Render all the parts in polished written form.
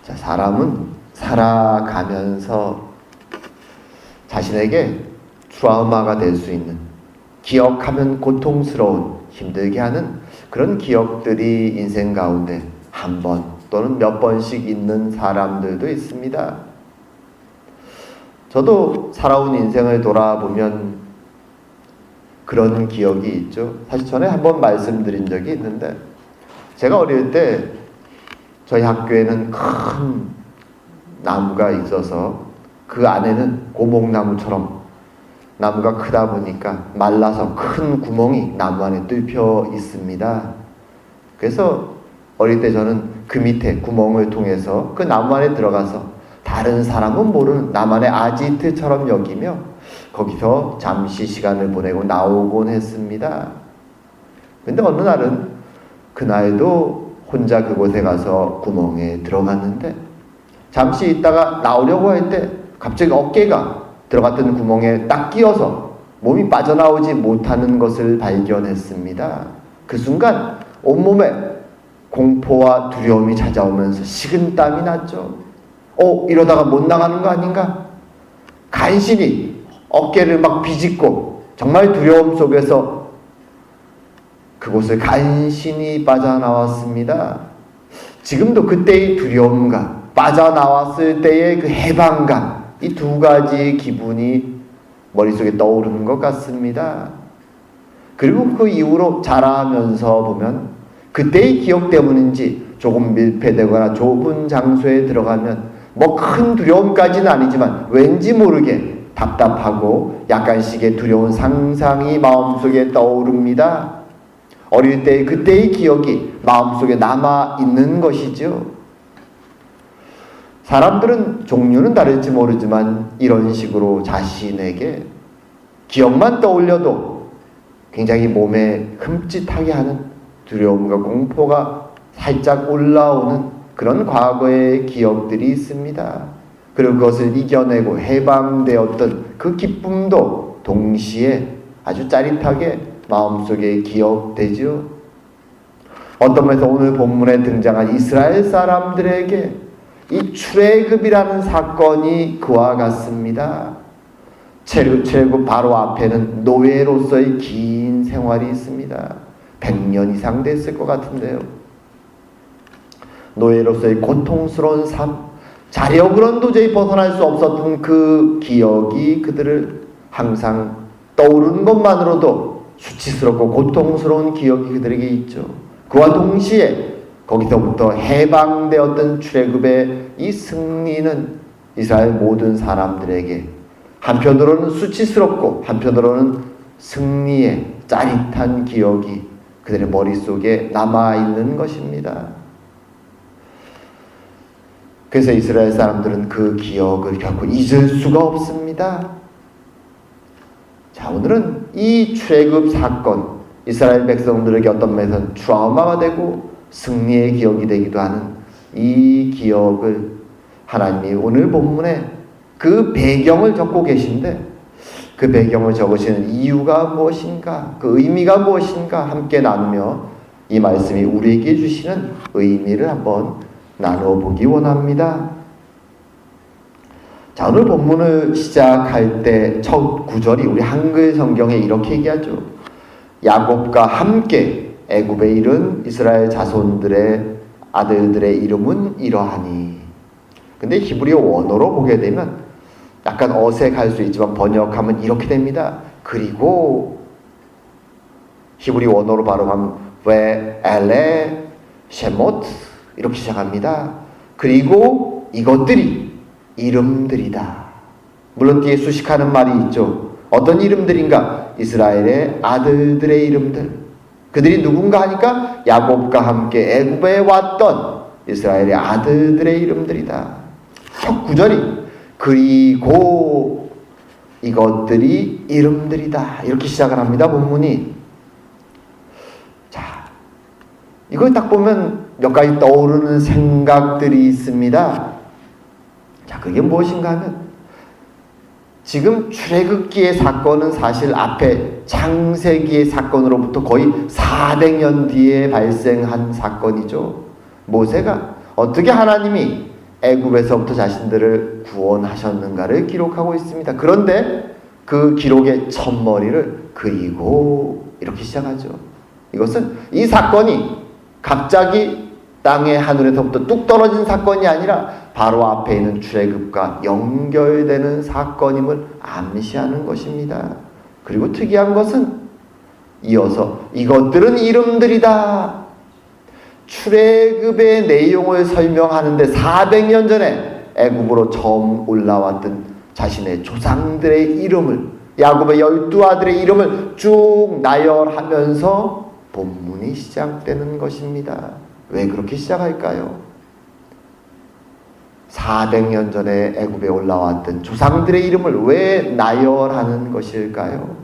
자, 사람은 살아가면서 자신에게 트라우마가 될 수 있는, 기억하면 고통스러운, 힘들게 하는 그런 기억들이 인생 가운데 한 번 또는 몇 번씩 있는 사람들도 있습니다. 저도 살아온 인생을 돌아보면 그런 기억이 있죠. 사실 전에 한번 말씀드린 적이 있는데, 제가 어릴 때 저희 학교에는 큰 나무가 있어서 그 안에는 고목나무처럼 나무가 크다 보니까 말라서 큰 구멍이 나무 안에 뚫혀 있습니다. 그래서 어릴 때 저는 그 밑에 구멍을 통해서 그 나무 안에 들어가서 다른 사람은 모르는 나만의 아지트처럼 여기며 거기서 잠시 시간을 보내고 나오곤 했습니다. 근데 어느 날은 그날도 혼자 그곳에 가서 구멍에 들어갔는데 잠시 있다가 나오려고 할 때 갑자기 어깨가 들어갔던 구멍에 딱 끼어서 몸이 빠져나오지 못하는 것을 발견했습니다. 그 순간 온몸에 공포와 두려움이 찾아오면서 식은땀이 났죠. 이러다가 못 나가는 거 아닌가? 간신히 어깨를 막 비집고 정말 두려움 속에서 그곳을 간신히 빠져나왔습니다. 지금도 그때의 두려움과 빠져나왔을 때의 그 해방감, 이 두 가지 기분이 머릿속에 떠오르는 것 같습니다. 그리고 그 이후로 자라면서 보면 그때의 기억 때문인지 조금 밀폐되거나 좁은 장소에 들어가면 뭐 큰 두려움까지는 아니지만 왠지 모르게 답답하고 약간씩의 두려운 상상이 마음속에 떠오릅니다. 어릴 때의 그때의 기억이 마음속에 남아있는 것이죠. 사람들은 종류는 다를지 모르지만 이런 식으로 자신에게 기억만 떠올려도 굉장히 몸에 흠칫하게 하는 두려움과 공포가 살짝 올라오는 그런 과거의 기억들이 있습니다. 그리고 그것을 이겨내고 해방되었던 그 기쁨도 동시에 아주 짜릿하게 마음속에 기억되죠. 어떤 면에서 오늘 본문에 등장한 이스라엘 사람들에게 이 출애굽이라는 사건이 그와 같습니다. 출애굽 바로 앞에는 노예로서의 긴 생활이 있습니다. 100년 이상 됐을 것 같은데요. 노예로서의 고통스러운 삶, 자력으로는 도저히 벗어날 수 없었던 그 기억이 그들을 항상 떠오르는 것만으로도 수치스럽고 고통스러운 기억이 그들에게 있죠. 그와 동시에 거기서부터 해방되었던 출애굽의 이 승리는 이스라엘 모든 사람들에게 한편으로는 수치스럽고 한편으로는 승리의 짜릿한 기억이 그들의 머릿속에 남아있는 것입니다. 그래서 이스라엘 사람들은 그 기억을 결코 잊을 수가 없습니다. 자, 오늘은 이 출애굽 사건, 이스라엘 백성들에게 어떤 면에서는 트라우마가 되고 승리의 기억이 되기도 하는 이 기억을 하나님이 오늘 본문에 그 배경을 적고 계신데, 그 배경을 적으시는 이유가 무엇인가, 그 의미가 무엇인가 함께 나누며 이 말씀이 우리에게 주시는 의미를 한번 나눠보기 원합니다. 자, 오늘 본문을 시작할 때 첫 구절이 우리 한글 성경에 이렇게 얘기하죠. 야곱과 함께 애굽에 이른 이스라엘 자손들의 아들들의 이름은 이러하니. 근데 히브리 원어로 보게 되면 약간 어색할 수 있지만 번역하면 이렇게 됩니다. 그리고 히브리 원어로 발음하면 왜 엘레 셰못 이렇게 시작합니다. 그리고 이것들이 이름들이다. 물론 뒤에 수식하는 말이 있죠. 어떤 이름들인가? 이스라엘의 아들들의 이름들. 그들이 누군가 하니까 야곱과 함께 애굽에 왔던 이스라엘의 아들들의 이름들이다. 첫 구절이 그리고 이것들이 이름들이다. 이렇게 시작을 합니다. 본문이. 자, 이걸 딱 보면 몇 가지 떠오르는 생각들이 있습니다. 자, 그게 무엇인가 하면 지금 출애굽기의 사건은 사실 앞에 창세기의 사건으로부터 거의 400년 뒤에 발생한 사건이죠. 모세가 어떻게 하나님이 애굽에서부터 자신들을 구원하셨는가를 기록하고 있습니다. 그런데 그 기록의 첫머리를 그리고 이렇게 시작하죠. 이것은 이 사건이 갑자기 땅의 하늘에서부터 뚝 떨어진 사건이 아니라 바로 앞에 있는 출애굽과 연결되는 사건임을 암시하는 것입니다. 그리고 특이한 것은 이어서 이것들은 이름들이다. 출애굽의 내용을 설명하는데 400년 전에 애굽으로 처음 올라왔던 자신의 조상들의 이름을, 야곱의 12아들의 이름을 쭉 나열하면서 본문이 시작되는 것입니다. 왜 그렇게 시작할까요? 400년 전에 애굽에 올라왔던 조상들의 이름을 왜 나열하는 것일까요?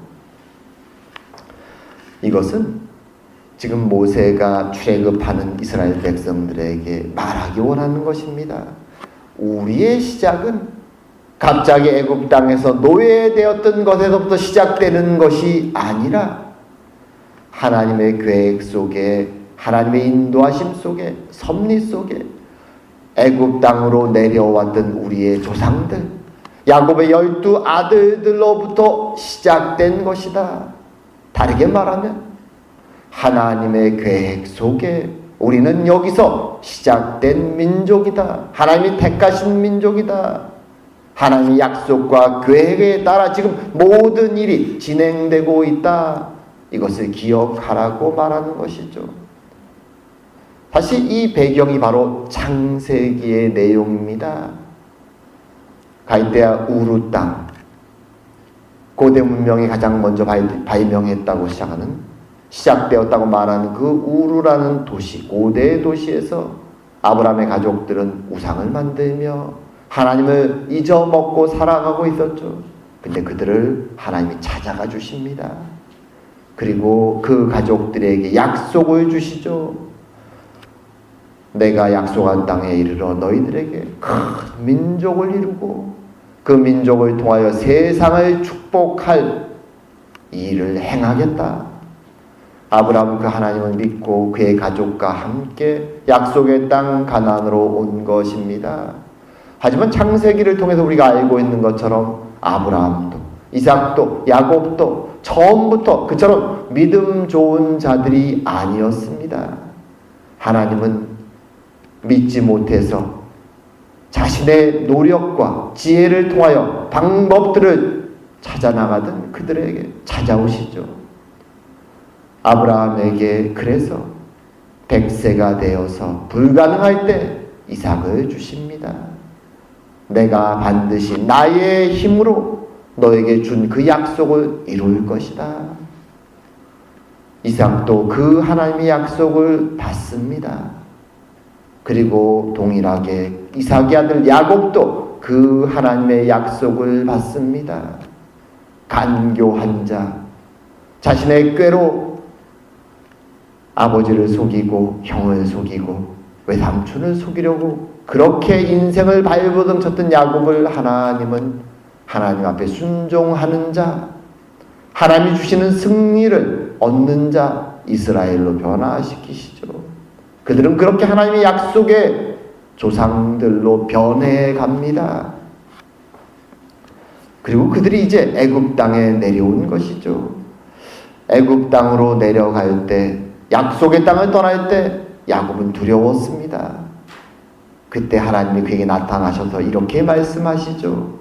이것은 지금 모세가 출애굽하는 이스라엘 백성들에게 말하기 원하는 것입니다. 우리의 시작은 갑자기 애굽 땅에서 노예되었던 것에서부터 시작되는 것이 아니라 하나님의 계획 속에, 하나님의 인도하심 속에, 섭리 속에 애굽 땅으로 내려왔던 우리의 조상들, 야곱의 12아들들로부터 시작된 것이다. 다르게 말하면 하나님의 계획 속에 우리는 여기서 시작된 민족이다. 하나님이 택하신 민족이다. 하나님의 약속과 계획에 따라 지금 모든 일이 진행되고 있다. 이것을 기억하라고 말하는 것이죠. 사실 이 배경이 바로 창세기의 내용입니다. 갈대아 우루 땅, 고대 문명이 가장 먼저 발명했다고 시작되었다고 말하는 그 우루라는 도시, 고대의 도시에서 아브라함의 가족들은 우상을 만들며 하나님을 잊어먹고 살아가고 있었죠. 근데 그들을 하나님이 찾아가 주십니다. 그리고 그 가족들에게 약속을 주시죠. 내가 약속한 땅에 이르러 너희들에게 큰 민족을 이루고 그 민족을 통하여 세상을 축복할 일을 행하겠다. 아브라함은 그 하나님을 믿고 그의 가족과 함께 약속의 땅 가나안으로 온 것입니다. 하지만 창세기를 통해서 우리가 알고 있는 것처럼 아브라함도 이삭도 야곱도 처음부터 그처럼 믿음 좋은 자들이 아니었습니다. 하나님은 믿지 못해서 자신의 노력과 지혜를 통하여 방법들을 찾아나가던 그들에게 찾아오시죠. 아브라함에게 그래서 100세가 되어서 불가능할 때 이삭을 주십니다. 내가 반드시 나의 힘으로 너에게 준 그 약속을 이룰 것이다. 이삭도 그 하나님의 약속을 받습니다. 그리고 동일하게 이삭의 아들 야곱도 그 하나님의 약속을 받습니다. 간교한 자, 자신의 꾀로 아버지를 속이고 형을 속이고 외삼촌을 속이려고 그렇게 인생을 발버둥 쳤던 야곱을 하나님은 하나님 앞에 순종하는 자, 하나님이 주시는 승리를 얻는 자 이스라엘로 변화시키시죠. 그들은 그렇게 하나님의 약속의 조상들로 변해갑니다. 그리고 그들이 이제 애굽 땅에 내려온 것이죠. 애굽 땅으로 내려갈 때, 약속의 땅을 떠날 때 야곱은 두려웠습니다. 그때 하나님이 그에게 나타나셔서 이렇게 말씀하시죠.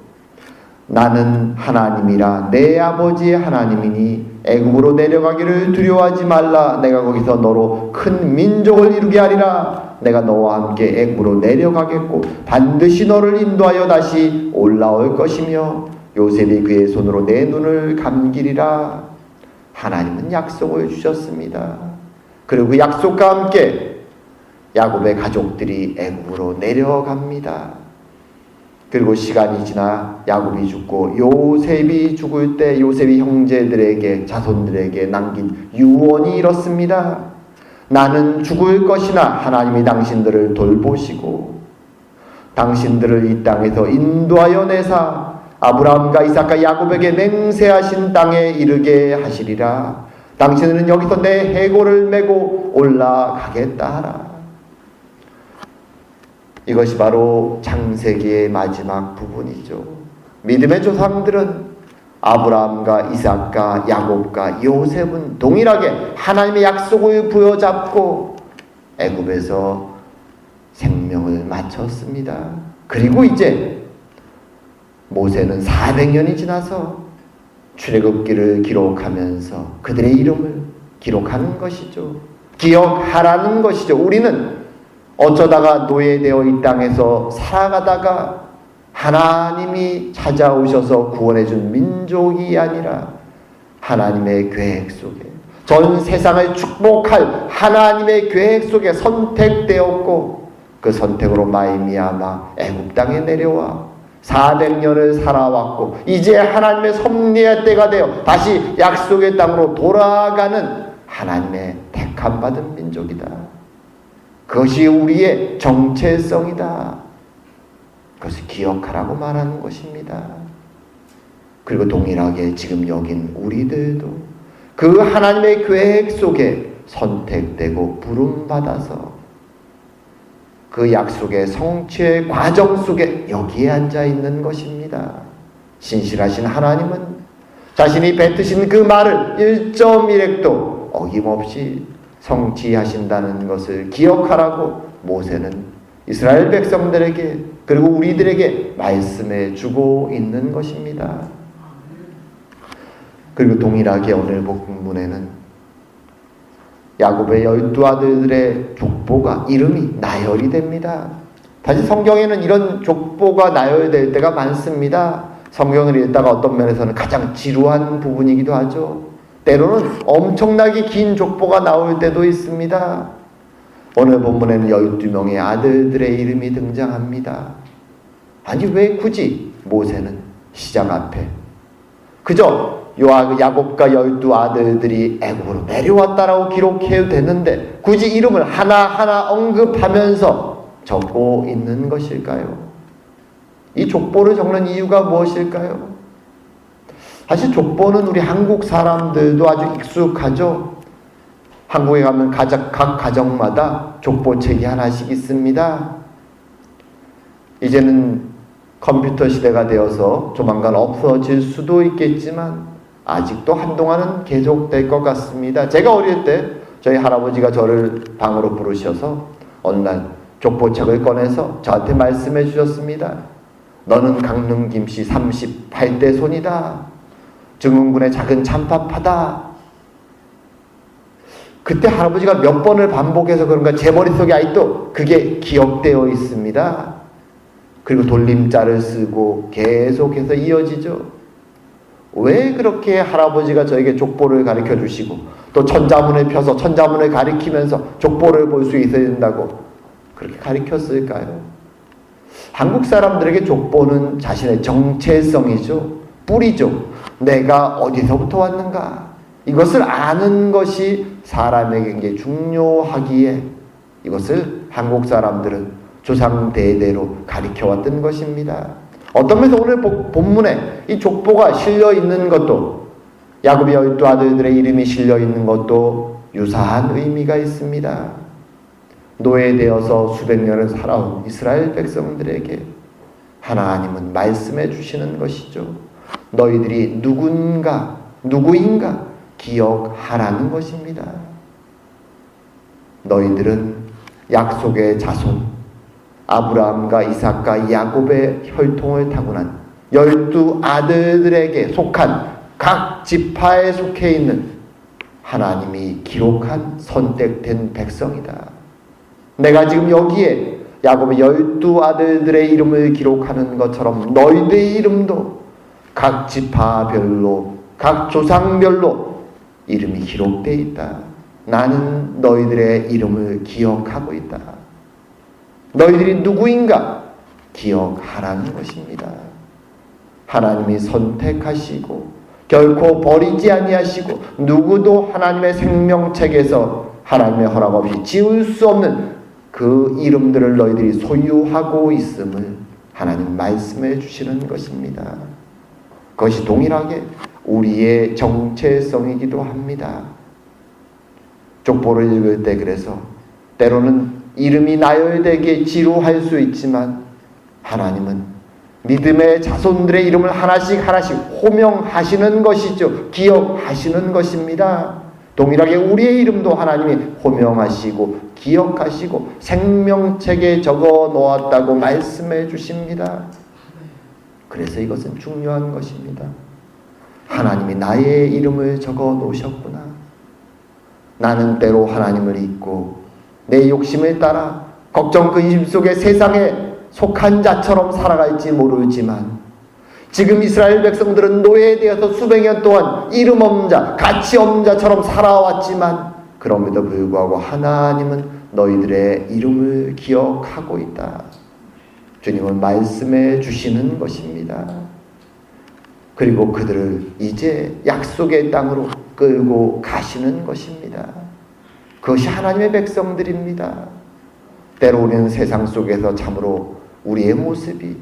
나는 하나님이라 내 아버지의 하나님이니 애굽으로 내려가기를 두려워하지 말라. 내가 거기서 너로 큰 민족을 이루게 하리라. 내가 너와 함께 애굽으로 내려가겠고 반드시 너를 인도하여 다시 올라올 것이며 요셉이 그의 손으로 내 눈을 감기리라. 하나님은 약속을 주셨습니다. 그리고 그 약속과 함께 야곱의 가족들이 애굽으로 내려갑니다. 그리고 시간이 지나 야곱이 죽고 요셉이 죽을 때 요셉이 형제들에게 자손들에게 남긴 유언이 이렇습니다. 나는 죽을 것이나 하나님이 당신들을 돌보시고 당신들을 이 땅에서 인도하여 내사 아브라함과 이삭과 야곱에게 맹세하신 땅에 이르게 하시리라. 당신은 여기서 내 해골을 메고 올라가겠다 하라. 이것이 바로 창세기의 마지막 부분이죠. 믿음의 조상들은 아브라함과 이삭과 야곱과 요셉은 동일하게 하나님의 약속을 부여잡고 애굽에서 생명을 마쳤습니다. 그리고 이제 모세는 400년이 지나서 출애굽기를 기록하면서 그들의 이름을 기록하는 것이죠. 기억하라는 것이죠. 우리는 어쩌다가 노예되어 이 땅에서 살아가다가 하나님이 찾아오셔서 구원해준 민족이 아니라 하나님의 계획 속에, 전 세상을 축복할 하나님의 계획 속에 선택되었고, 그 선택으로 말미암아 애굽 땅에 내려와 400년을 살아왔고 이제 하나님의 섭리의 때가 되어 다시 약속의 땅으로 돌아가는 하나님의 택함받은 민족이다. 그것이 우리의 정체성이다. 그것을 기억하라고 말하는 것입니다. 그리고 동일하게 지금 여긴 우리들도 그 하나님의 계획 속에 선택되고 부름받아서 그 약속의 성취의 과정 속에 여기에 앉아 있는 것입니다. 신실하신 하나님은 자신이 뱉으신 그 말을 1.1획도 어김없이 성취하신다는 것을 기억하라고 모세는 이스라엘 백성들에게 그리고 우리들에게 말씀해 주고 있는 것입니다. 그리고 동일하게 오늘 본문에는 야곱의 12아들들의 족보가 이름이 나열이 됩니다. 다시 성경에는 이런 족보가 나열될 때가 많습니다. 성경을 읽다가 어떤 면에서는 가장 지루한 부분이기도 하죠. 때로는 엄청나게 긴 족보가 나올 때도 있습니다. 오늘 본문에는 12명의 아들들의 이름이 등장합니다. 아니 왜 굳이 모세는 시작 앞에 그저 야곱과 12아들들이 애굽으로 내려왔다라고 기록해도 되는데 굳이 이름을 하나하나 언급하면서 적고 있는 것일까요? 이 족보를 적는 이유가 무엇일까요? 사실 족보는 우리 한국 사람들도 아주 익숙하죠. 한국에 가면 각 가정마다 족보책이 하나씩 있습니다. 이제는 컴퓨터 시대가 되어서 조만간 없어질 수도 있겠지만 아직도 한동안은 계속될 것 같습니다. 제가 어릴 때 저희 할아버지가 저를 방으로 부르셔서 어느 날 족보책을 꺼내서 저한테 말씀해 주셨습니다. 너는 강릉 김씨 38대 손이다. 증흥군의 작은 참파파다. 그때 할아버지가 몇 번을 반복해서 그런가 제 머릿속에 아직도 그게 기억되어 있습니다. 그리고 돌림자를 쓰고 계속해서 이어지죠. 왜 그렇게 할아버지가 저에게 족보를 가르쳐 주시고 또 천자문을 펴서 천자문을 가리키면서 족보를 볼 수 있어야 된다고 그렇게 가르쳤을까요? 한국 사람들에게 족보는 자신의 정체성이죠. 뿌리죠. 내가 어디서부터 왔는가. 이것을 아는 것이 사람에게 굉장히 중요하기에 이것을 한국 사람들은 조상 대대로 가르쳐왔던 것입니다. 어떤 면에서 오늘 본문에 이 족보가 실려 있는 것도 야곱의 12아들들의 이름이 실려 있는 것도 유사한 의미가 있습니다. 노예되어서 수백 년을 살아온 이스라엘 백성들에게 하나님은 말씀해 주시는 것이죠. 너희들이 누구인가 기억하라는 것입니다. 너희들은 약속의 자손 아브라함과 이삭과 야곱의 혈통을 타고난 12아들들에게 속한 각 지파에 속해 있는 하나님이 기록한 선택된 백성이다. 내가 지금 여기에 야곱의 12아들들의 이름을 기록하는 것처럼 너희들의 이름도 각 지파별로 각 조상별로 이름이 기록되어 있다. 나는 너희들의 이름을 기억하고 있다. 너희들이 누구인가 기억하라는 것입니다. 하나님이 선택하시고 결코 버리지 아니하시고 누구도 하나님의 생명책에서 하나님의 허락 없이 지울 수 없는 그 이름들을 너희들이 소유하고 있음을 하나님 말씀해 주시는 것입니다. 그것이 동일하게 우리의 정체성이기도 합니다. 족보를 읽을 때 그래서 때로는 이름이 나열되게 지루할 수 있지만 하나님은 믿음의 자손들의 이름을 하나씩 하나씩 호명하시는 것이죠. 기억하시는 것입니다. 동일하게 우리의 이름도 하나님이 호명하시고 기억하시고 생명책에 적어 놓았다고 말씀해 주십니다. 그래서 이것은 중요한 것입니다. 하나님이 나의 이름을 적어 놓으셨구나. 나는 때로 하나님을 잊고 내 욕심을 따라 걱정 근심 속에 세상에 속한 자처럼 살아갈지 모르지만 지금 이스라엘 백성들은 노예되어서 수백 년 동안 이름 없는 자, 가치 없는 자처럼 살아왔지만 그럼에도 불구하고 하나님은 너희들의 이름을 기억하고 있다. 주님은 말씀해 주시는 것입니다. 그리고 그들을 이제 약속의 땅으로 끌고 가시는 것입니다. 그것이 하나님의 백성들입니다. 때로 우리는 세상 속에서 참으로 우리의 모습이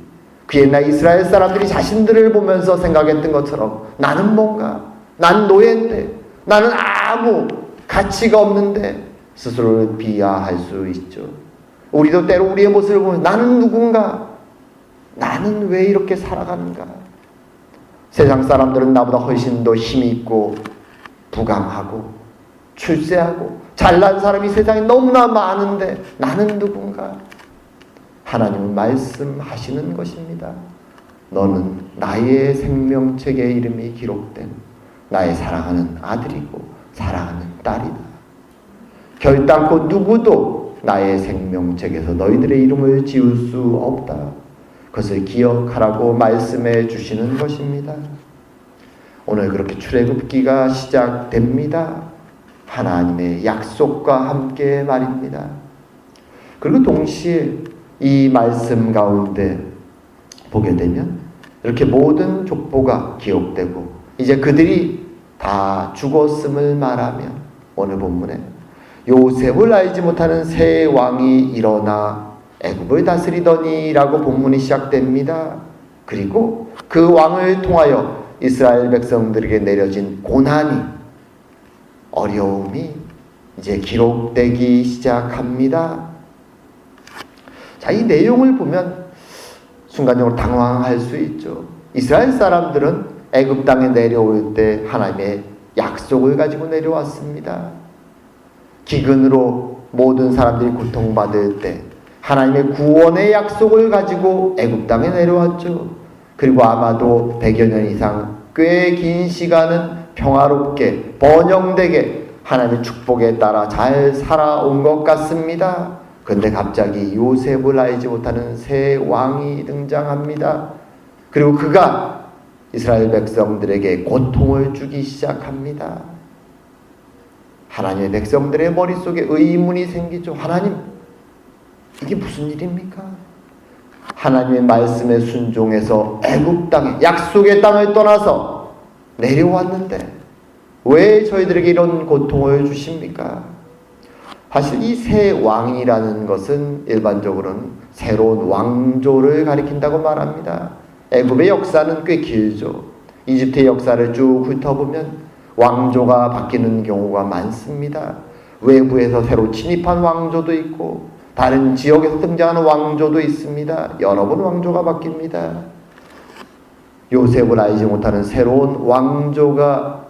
그 옛날 이스라엘 사람들이 자신들을 보면서 생각했던 것처럼 나는 뭔가, 난 노예인데, 나는 아무 가치가 없는데 스스로를 비하할 수 있죠. 우리도 때로 우리의 모습을 보면 나는 누군가, 나는 왜 이렇게 살아가는가. 세상 사람들은 나보다 훨씬 더 힘이 있고 부강하고 출세하고 잘난 사람이 세상에 너무나 많은데 나는 누군가. 하나님은 말씀하시는 것입니다. 너는 나의 생명책에 이름이 기록된 나의 사랑하는 아들이고 사랑하는 딸이다. 결단코 누구도 나의 생명책에서 너희들의 이름을 지울 수 없다. 그것을 기억하라고 말씀해 주시는 것입니다. 오늘 그렇게 출애굽기가 시작됩니다. 하나님의 약속과 함께 말입니다. 그리고 동시에 이 말씀 가운데 보게 되면 이렇게 모든 족보가 기록되고 이제 그들이 다 죽었음을 말하며 오늘 본문에 요셉을 알지 못하는 새 왕이 일어나 애굽을 다스리더니 라고 본문이 시작됩니다. 그리고 그 왕을 통하여 이스라엘 백성들에게 내려진 고난이, 어려움이 이제 기록되기 시작합니다. 자, 이 내용을 보면 순간적으로 당황할 수 있죠. 이스라엘 사람들은 애굽 땅에 내려올 때 하나님의 약속을 가지고 내려왔습니다. 기근으로 모든 사람들이 고통받을 때 하나님의 구원의 약속을 가지고 애굽 땅에 내려왔죠. 그리고 아마도 100여 년 이상 꽤 긴 시간은 평화롭게 번영되게 하나님의 축복에 따라 잘 살아온 것 같습니다. 그런데 갑자기 요셉을 알지 못하는 새 왕이 등장합니다. 그리고 그가 이스라엘 백성들에게 고통을 주기 시작합니다. 하나님의 백성들의 머릿속에 의문이 생기죠. 하나님, 이게 무슨 일입니까? 하나님의 말씀에 순종해서 애굽 땅에 약속의 땅을 떠나서 내려왔는데 왜 저희들에게 이런 고통을 주십니까? 사실 이 새 왕이라는 것은 일반적으로는 새로운 왕조를 가리킨다고 말합니다. 애굽의 역사는 꽤 길죠. 이집트의 역사를 쭉 훑어보면 왕조가 바뀌는 경우가 많습니다. 외부에서 새로 침입한 왕조도 있고 다른 지역에서 등장하는 왕조도 있습니다. 여러 번 왕조가 바뀝니다. 요셉을 알지 못하는 새로운 왕조가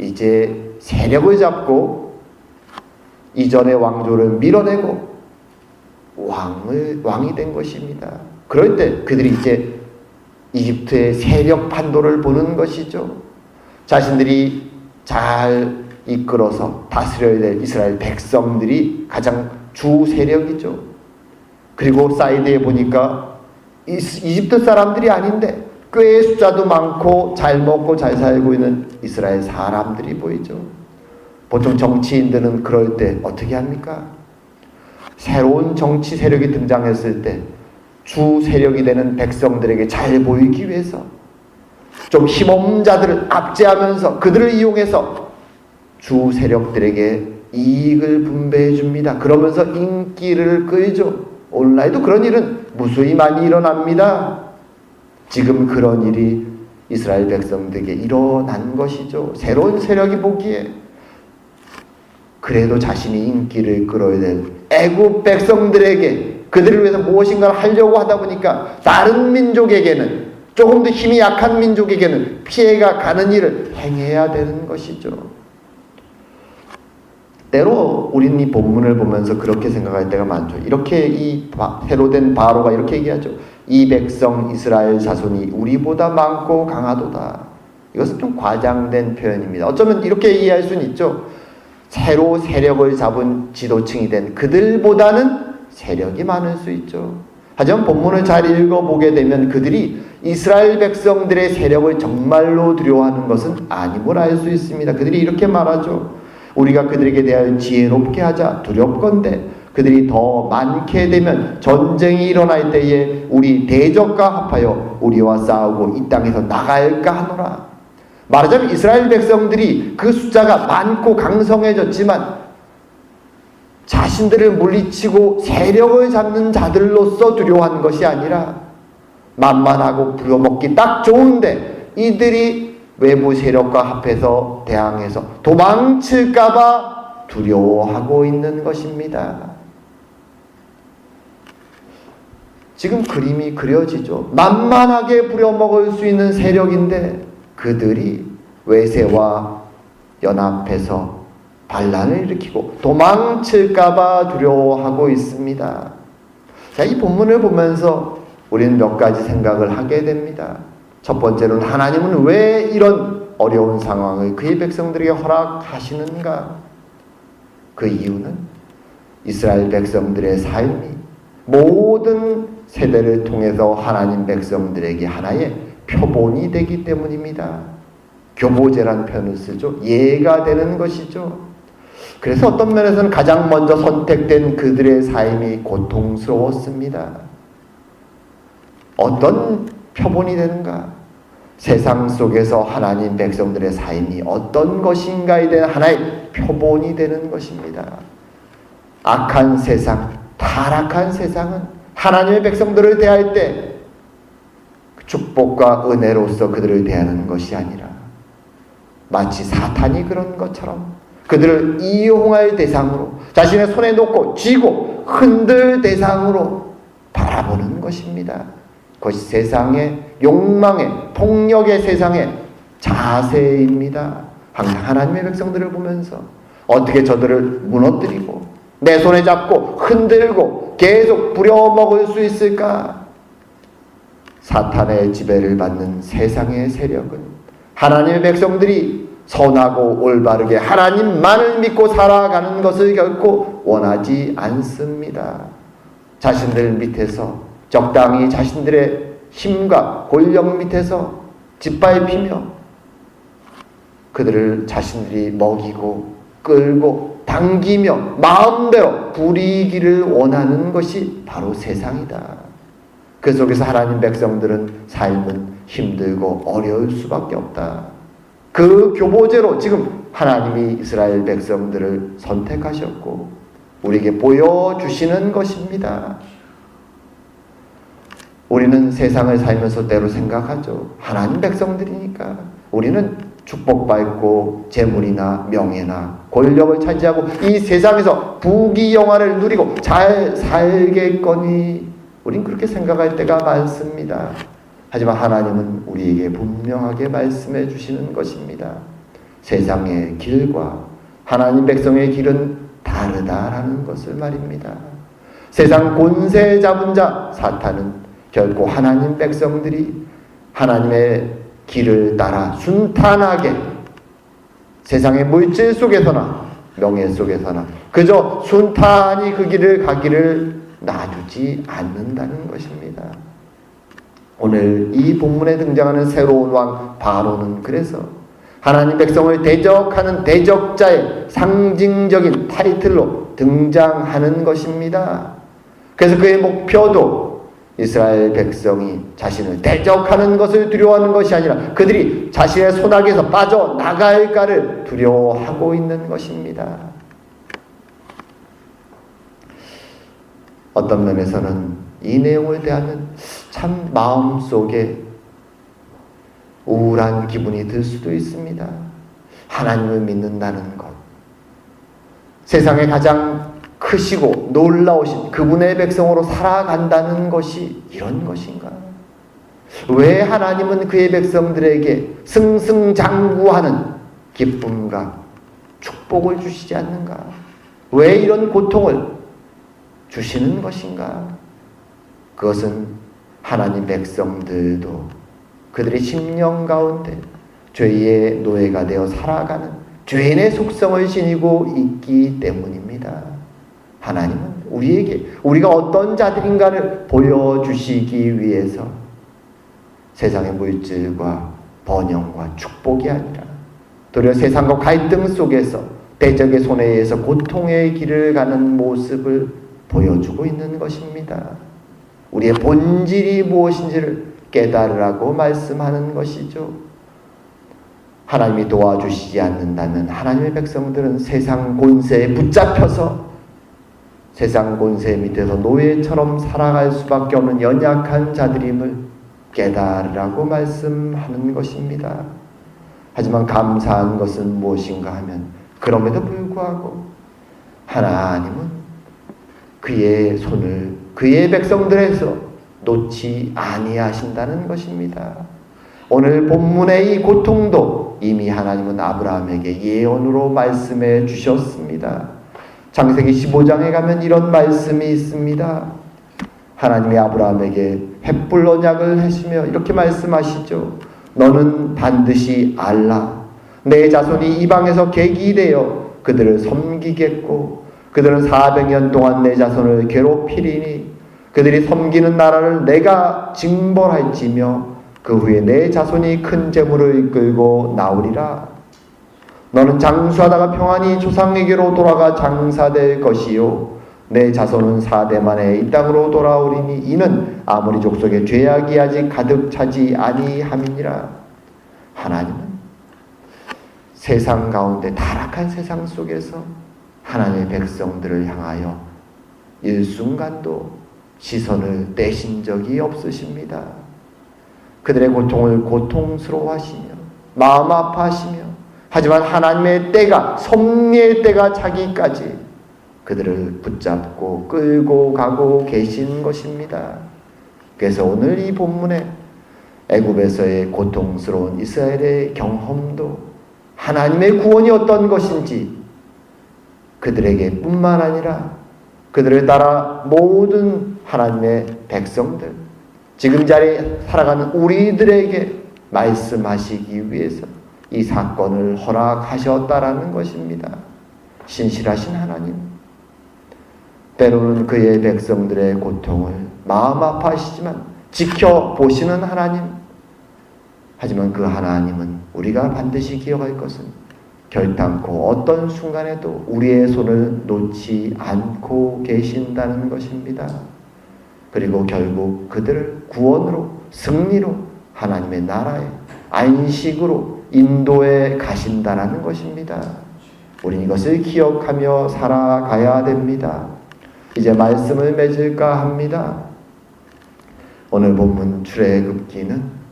이제 세력을 잡고 이전의 왕조를 밀어내고 왕이 된 것입니다. 그럴 때 그들이 이제 이집트의 세력 판도를 보는 것이죠. 자신들이 잘 이끌어서 다스려야 될 이스라엘 백성들이 가장 주 세력이죠. 그리고 사이드에 보니까 이집트 사람들이 아닌데 꽤 숫자도 많고 잘 먹고 잘 살고 있는 이스라엘 사람들이 보이죠. 보통 정치인들은 그럴 때 어떻게 합니까? 새로운 정치 세력이 등장했을 때 주 세력이 되는 백성들에게 잘 보이기 위해서 좀 힘없는 자들을 압제하면서 그들을 이용해서 주 세력들에게 이익을 분배해 줍니다. 그러면서 인기를 끌죠. 오늘날도 그런 일은 무수히 많이 일어납니다. 지금 그런 일이 이스라엘 백성들에게 일어난 것이죠. 새로운 세력이 보기에 그래도 자신이 인기를 끌어야 될 애굽 백성들에게 그들을 위해서 무엇인가를 하려고 하다 보니까 다른 민족에게는, 조금 더 힘이 약한 민족에게는 피해가 가는 일을 행해야 되는 것이죠. 때로 우리는 이 본문을 보면서 그렇게 생각할 때가 많죠. 이렇게 이 새로 된 바로가 이렇게 얘기하죠. 이 백성 이스라엘 자손이 우리보다 많고 강하도다. 이것은 좀 과장된 표현입니다. 어쩌면 이렇게 이해할 수는 있죠. 새로 세력을 잡은 지도층이 된 그들보다는 세력이 많을 수 있죠. 하지만 본문을 잘 읽어보게 되면 그들이 이스라엘 백성들의 세력을 정말로 두려워하는 것은 아님을 알 수 있습니다. 그들이 이렇게 말하죠. 우리가 그들에게 대하여 지혜롭게 하자. 두렵건대 그들이 더 많게 되면 전쟁이 일어날 때에 우리 대적과 합하여 우리와 싸우고 이 땅에서 나갈까 하노라. 말하자면 이스라엘 백성들이 그 숫자가 많고 강성해졌지만 자신들을 물리치고 세력을 잡는 자들로서 두려워한 것이 아니라 만만하고 부려먹기 딱 좋은데 이들이 외부 세력과 합해서 대항해서 도망칠까봐 두려워하고 있는 것입니다. 지금 그림이 그려지죠. 만만하게 부려먹을 수 있는 세력인데 그들이 외세와 연합해서 반란을 일으키고 도망칠까봐 두려워하고 있습니다. 자, 이 본문을 보면서 우리는 몇 가지 생각을 하게 됩니다. 첫 번째로는 하나님은 왜 이런 어려운 상황을 그의 백성들에게 허락하시는가? 그 이유는 이스라엘 백성들의 삶이 모든 세대를 통해서 하나님 백성들에게 하나의 표본이 되기 때문입니다. 교보제라는 표현을 쓰죠. 예가 되는 것이죠. 그래서 어떤 면에서는 가장 먼저 선택된 그들의 삶이 고통스러웠습니다. 어떤 표본이 되는가? 세상 속에서 하나님 백성들의 삶이 어떤 것인가에 대한 하나의 표본이 되는 것입니다. 악한 세상, 타락한 세상은 하나님의 백성들을 대할 때 축복과 은혜로서 그들을 대하는 것이 아니라 마치 사탄이 그런 것처럼 그들을 이용할 대상으로 자신의 손에 놓고 쥐고 흔들 대상으로 바라보는 것입니다. 그것이 세상의 욕망의 폭력의 세상의 자세입니다. 항상 하나님의 백성들을 보면서 어떻게 저들을 무너뜨리고 내 손에 잡고 흔들고 계속 부려먹을 수 있을까? 사탄의 지배를 받는 세상의 세력은 하나님의 백성들이 선하고 올바르게 하나님만을 믿고 살아가는 것을 결코 원하지 않습니다. 자신들 밑에서 적당히 자신들의 힘과 권력 밑에서 짓밟히며 그들을 자신들이 먹이고 끌고 당기며 마음대로 부리기를 원하는 것이 바로 세상이다. 그 속에서 하나님 백성들은 삶은 힘들고 어려울 수밖에 없다. 그 교보제로 지금 하나님이 이스라엘 백성들을 선택하셨고 우리에게 보여주시는 것입니다. 우리는 세상을 살면서 때로 생각하죠. 하나님 백성들이니까 우리는 축복받고 재물이나 명예나 권력을 차지하고 이 세상에서 부귀영화를 누리고 잘 살겠거니 우린 그렇게 생각할 때가 많습니다. 하지만 하나님은 우리에게 분명하게 말씀해 주시는 것입니다. 세상의 길과 하나님 백성의 길은 다르다라는 것을 말입니다. 세상 권세 잡은 자 사탄은 결코 하나님 백성들이 하나님의 길을 따라 순탄하게 세상의 물질 속에서나 명예 속에서나 그저 순탄히 그 길을 가기를 놔두지 않는다는 것입니다. 오늘 이 본문에 등장하는 새로운 왕 바로는 그래서 하나님 백성을 대적하는 대적자의 상징적인 타이틀로 등장하는 것입니다. 그래서 그의 목표도 이스라엘 백성이 자신을 대적하는 것을 두려워하는 것이 아니라 그들이 자신의 손아귀에서 빠져나갈까를 두려워하고 있는 것입니다. 어떤 면에서는 이 내용을 대하면 참 마음속에 우울한 기분이 들 수도 있습니다. 하나님을 믿는다는 것, 세상에 가장 크시고 놀라우신 그분의 백성으로 살아간다는 것이 이런 것인가? 왜 하나님은 그의 백성들에게 승승장구하는 기쁨과 축복을 주시지 않는가? 왜 이런 고통을 주시는 것인가? 그것은 하나님 백성들도 그들의 심령 가운데 죄의 노예가 되어 살아가는 죄인의 속성을 지니고 있기 때문입니다. 하나님은 우리에게 우리가 어떤 자들인가를 보여주시기 위해서 세상의 물질과 번영과 축복이 아니라 도리어 세상과 갈등 속에서 대적의 손에 의해서 고통의 길을 가는 모습을 보여주고 있는 것입니다. 우리의 본질이 무엇인지를 깨달으라고 말씀하는 것이죠. 하나님이 도와주시지 않는다면 하나님의 백성들은 세상 권세에 붙잡혀서 세상 권세 밑에서 노예처럼 살아갈 수밖에 없는 연약한 자들임을 깨달으라고 말씀하는 것입니다. 하지만 감사한 것은 무엇인가 하면 그럼에도 불구하고 하나님은 그의 손을 그의 백성들에서 놓지 아니하신다는 것입니다. 오늘 본문의 이 고통도 이미 하나님은 아브라함에게 예언으로 말씀해 주셨습니다. 창세기 15장에 가면 이런 말씀이 있습니다. 하나님이 아브라함에게 횃불 언약을 하시며 이렇게 말씀하시죠. 너는 반드시 알라. 내 자손이 이방에서 객이 되어 그들을 섬기겠고 그들은 400년 동안 내 자손을 괴롭히리니 그들이 섬기는 나라를 내가 징벌할지며 그 후에 내 자손이 큰 재물을 이끌고 나오리라. 너는 장수하다가 평안히 조상에게로 돌아가 장사될 것이요 내 자손은 4대 만에 이 땅으로 돌아오리니 이는 아모리 족속의 죄악이 아직 가득 차지 아니함이니라. 하나님은 세상 가운데 타락한 세상 속에서 하나님의 백성들을 향하여 일순간도 시선을 떼신 적이 없으십니다. 그들의 고통을 고통스러워하시며 마음 아파하시며 하지만 하나님의 때가 섭리의 때가 차기까지 그들을 붙잡고 끌고 가고 계신 것입니다. 그래서 오늘 이 본문에 애굽에서의 고통스러운 이스라엘의 경험도 하나님의 구원이 어떤 것인지 그들에게 뿐만 아니라 그들을 따라 모든 하나님의 백성들 지금 자리에 살아가는 우리들에게 말씀하시기 위해서 이 사건을 허락하셨다라는 것입니다. 신실하신 하나님, 때로는 그의 백성들의 고통을 마음 아파하시지만 지켜보시는 하나님, 하지만 그 하나님은 우리가 반드시 기억할 것은 결단코 어떤 순간에도 우리의 손을 놓지 않고 계신다는 것입니다. 그리고 결국 그들을 구원으로 승리로 하나님의 나라에 안식으로 인도해 가신다는 것입니다. 우리는 이것을 기억하며 살아가야 됩니다. 이제 말씀을 맺을까 합니다. 오늘 본문 출애굽기는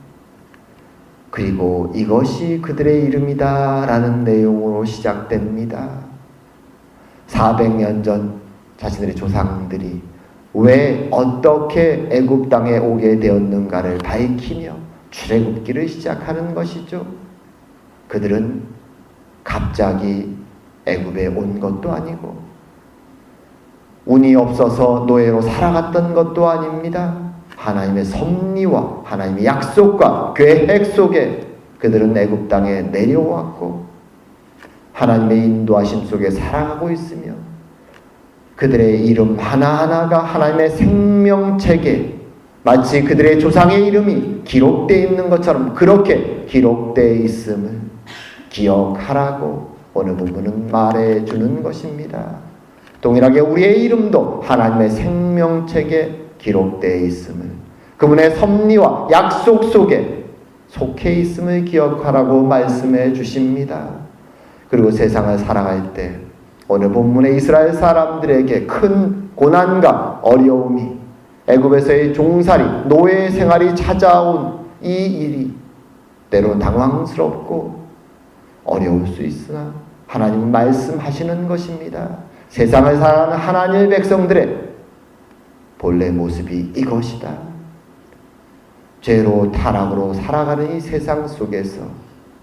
그리고 이것이 그들의 이름이다 라는 내용으로 시작됩니다. 400년 전 자신들의 조상들이 왜 어떻게 애굽 땅에 오게 되었는가를 밝히며 출애굽기를 시작하는 것이죠. 그들은 갑자기 애굽에 온 것도 아니고 운이 없어서 노예로 살아갔던 것도 아닙니다. 하나님의 섭리와 하나님의 약속과 계획 속에 그들은 애굽 땅에 내려왔고 하나님의 인도하심 속에 살아가고 있으며 그들의 이름 하나하나가 하나님의 생명책에 마치 그들의 조상의 이름이 기록되어 있는 것처럼 그렇게 기록되어 있음을 기억하라고 오늘 부분은 말해주는 것입니다. 동일하게 우리의 이름도 하나님의 생명책에 기록되어 있음을 그분의 섭리와 약속 속에 속해 있음을 기억하라고 말씀해 주십니다. 그리고 세상을 살아갈 때 오늘 본문의 이스라엘 사람들에게 큰 고난과 어려움이 애굽에서의 종살이 노예 생활이 찾아온 이 일이 때로 당황스럽고 어려울 수 있으나 하나님은 말씀하시는 것입니다. 세상을 살아가는 하나님의 백성들의 본래 모습이 이것이다. 죄로 타락으로 살아가는 이 세상 속에서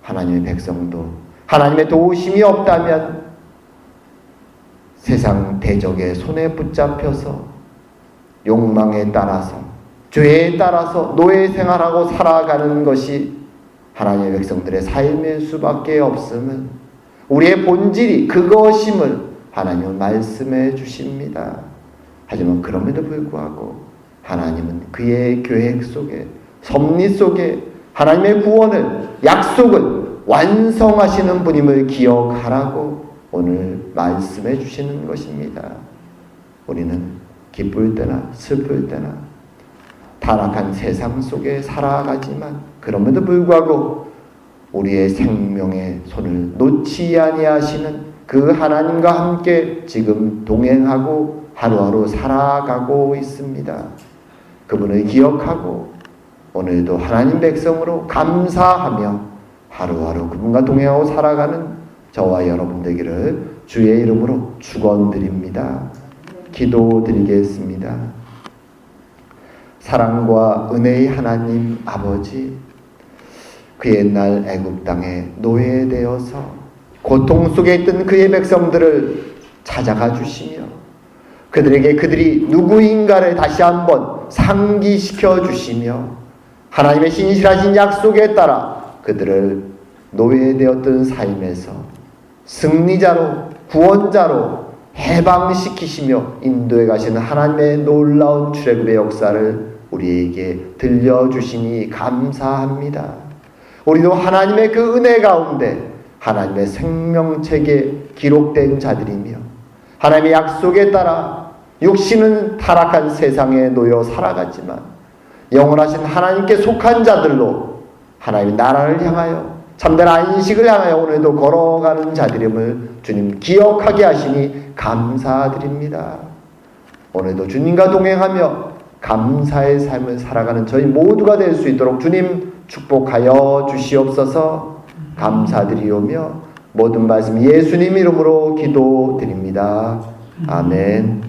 하나님의 백성도 하나님의 도우심이 없다면 세상 대적의 손에 붙잡혀서 욕망에 따라서 죄에 따라서 노예 생활하고 살아가는 것이 하나님의 백성들의 삶일 수밖에 없음은 우리의 본질이 그것임을 하나님은 말씀해 주십니다. 하지만 그럼에도 불구하고 하나님은 그의 계획 속에 섭리 속에 하나님의 구원을 약속을 완성하시는 분임을 기억하라고 오늘 말씀해 주시는 것입니다. 우리는 기쁠 때나 슬플 때나 타락한 세상 속에 살아가지만 그럼에도 불구하고 우리의 생명의 손을 놓지 아니하시는 그 하나님과 함께 지금 동행하고 하루하루 살아가고 있습니다. 그분을 기억하고 오늘도 하나님 백성으로 감사하며 하루하루 그분과 동행하고 살아가는 저와 여러분 되기를 주의 이름으로 축원드립니다. 기도드리겠습니다. 사랑과 은혜의 하나님 아버지, 그 옛날 애굽 땅에 노예되어서 고통 속에 있던 그의 백성들을 찾아가 주시며 그들에게 그들이 누구인가를 다시 한번 상기시켜 주시며 하나님의 신실하신 약속에 따라 그들을 노예되었던 삶에서 승리자로 구원자로 해방시키시며 인도해 가시는 하나님의 놀라운 출애굽의 역사를 우리에게 들려주시니 감사합니다. 우리도 하나님의 그 은혜 가운데 하나님의 생명책에 기록된 자들이며 하나님의 약속에 따라 육신은 타락한 세상에 놓여 살아갔지만 영원하신 하나님께 속한 자들로 하나님의 나라를 향하여 참된 안식을 향하여 오늘도 걸어가는 자들임을 주님 기억하게 하시니 감사드립니다. 오늘도 주님과 동행하며 감사의 삶을 살아가는 저희 모두가 될 수 있도록 주님 축복하여 주시옵소서. 감사드리오며 모든 말씀 예수님 이름으로 기도드립니다. 아멘.